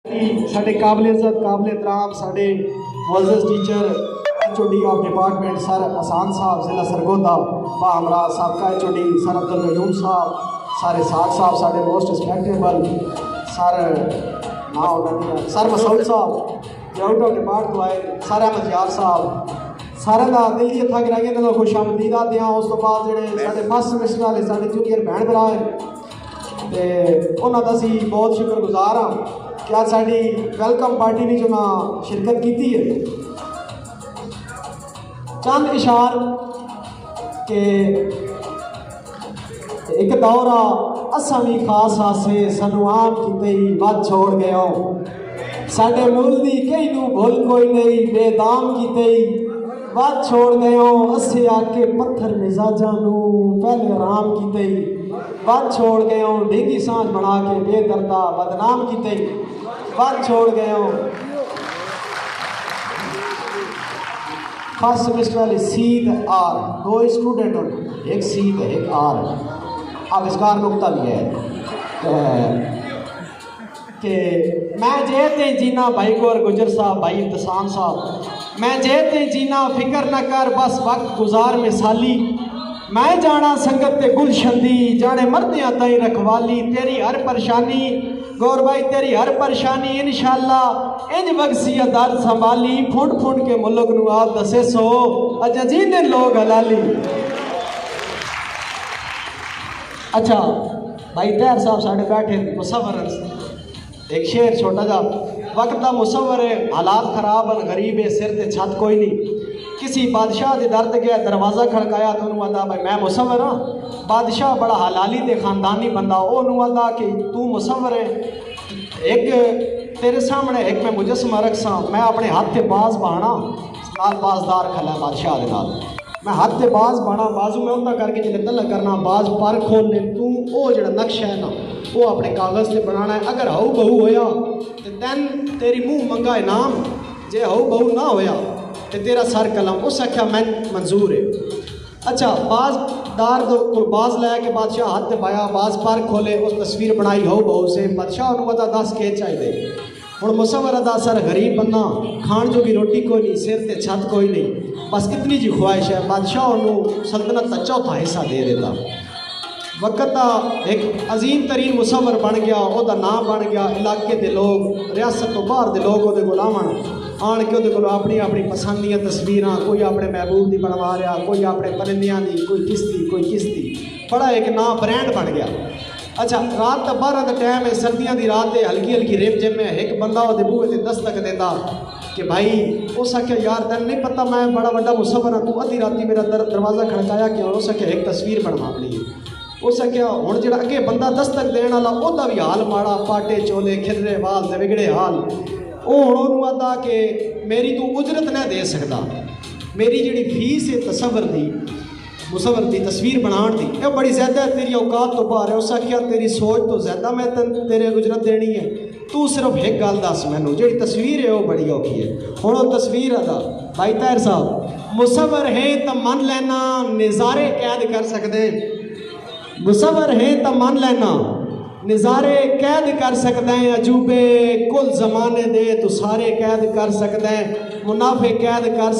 साढ़े काबिल इज्जत काबिल एहतराम साढ़े मुअज़्ज़ज़ teacher HOD of department sir Ahsan साहब ज़िला सरगोदा बा हमरा साबका HOD सर अब्दुल कयूम साहब सारे साग साहब साढ़े most respectable sir sir Masood साहब जो आउट ऑफ डिपार्ट आए सर अहमद यार साहब सारे का दिल ही इतना गिराइए इन्होंने खुश आमदीद आते हैं। उस तो बाद जोड़े साढ़े फर्स्ट सेमेस्टर वाले साढ़े जूनियर भैन भरा है तो उन्होंने असी बहुत शुक्रगुजार हाँ कि आज साड़ी वेलकम पार्टी में जो मैं शिरकत की है। चंद इशार के एक दौरा असा भी खास हासे सनू आम किते ही वध छोड़ गया साडे मूल दी कई नू भूल कोई नहीं बेदाम किते ही वध छोड़ गया असे आके पत्थर मिजाजा नू पहले आराम किते ही वध छोड़ गया डिगी सांझ बना के बेदर्दा बदनाम किते ही वध छोड़ गया। फर्स्ट सेमेस्टर वाले सीध आर दो स्टूडेंट एक सीध है एक आर आविष्कार नुकता भी है कि मैं जेते जीना भाई गौर गुजर साहब भाई इम्तिसान साहब मैं जेते जीना फिक्र न कर बस वक्त गुजार में साली मैं जाना संगत ते गुलशंदी जाने मरदियां ताई रखवाली तेरी हर परेशानी गौर भाई तेरी हर परेशानी इंशाअल्लाह इंज वक्सिया दर संभाली फुंड फुंड के मुल्क नू आप दसे सो अच्छा जी ने लोग हलाली। अच्छा भाई तैर साहब साढ़े बैठे मुसवर एक शेर छोटा जा वक्त का मुसवर है हालात खराब है गरीब है सिर ते छत कोई नहीं किसी बादशाह के दर्द गया दरवाज़ा खड़काया तो उन्होंने आदा भाई मैं मुसवर हाँ बादशाह बड़ा हलाली ते खानदानी बंदा उन्होंने आदा कि तू मुसवर है एक तेरे सामने एक मैं मुजस्समा रख सा मैं अपने हाथ से बाज बहाना नाल बाजदार खला बादशाह के नाल मैं हाथ से बाज बहाना बाजू में उतना करके जिले तल करना बाज पर खोलने तू वो जो नक्शा है ना वो अपने कागज़ से बनाना है अगर हऊ बहू होया तो तैन तेरी मुँह मंगा इनाम जे हऊ बहू ना होया तो तेरा सर कलम उस आख्या मैं मंजूर है। अच्छा बाजदार तो बाज लाया कि बादशाह हाथ से पाया बाज पर खोले उस तस्वीर बनाई हो बहू से बादशाह पता 10 के चाहिए हूँ मुसवर अदा सर गरीब बंदा खाण जो भी रोटी कोई नहीं सिर ते छत कोई नहीं बस इतनी जी ख्वाहिश है बादशाह सल्तनत का चौथा हिस्सा दे देता वक्त का एक अजीम तरीन मुसवर बन गया वह नाम बन गया इलाके के लोग रियासत तो बाहर के लोग वो गुलामन आन के वो अपनी अपनी पसंद दी तस्वीर कोई अपने महबूब की बनवा रहा कोई अपने परिंदियां की कोई किसती बड़ा एक नाम ब्रांड बन गया। अच्छा रात का 12 का टाइम है सर्दियों की रात है हल्की हल्की रेप जिम है एक बंदा वो बूहे से दस्तक देता कि भाई उस आख्या यार तेन नहीं पता मैं बड़ा बड़ा मुसवर हाँ तू अद्धी राती मेरा दरवाज़ा खड़काया कि उस आख्या एक तस्वीर बनवा ली उस आख्या हूँ जो अगे बंदा दस्तक देने वाला वह भी हाल माड़ा पाटे चोले खिलरे वाल ते बिगड़े हाल वो हूँ आदा कि मेरी तू उजरत नहीं दे सकता मेरी जी फीस है मुसवर की तस्वीर बनाने की यह बड़ी ज़्यादा तेरी औकात तो बाहर है उस आख्या तेरी सोच तो ज़्यादा मैं तेरे उजरत देनी है तू सिर्फ एक गल दस मैनू जी तस्वीर है वो बड़ी औखी है हूँ वो तस्वीर अदा भाई ताहिर साहब मुसवर है तो मन लेना नज़ारे कैद कर सकते मुसवर है तो मन लेना नज़ारे कैद कर सकते हैं अजूबे कुल ज़माने दे तो सारे कैद कर सकते हैं मुनाफे कैद कर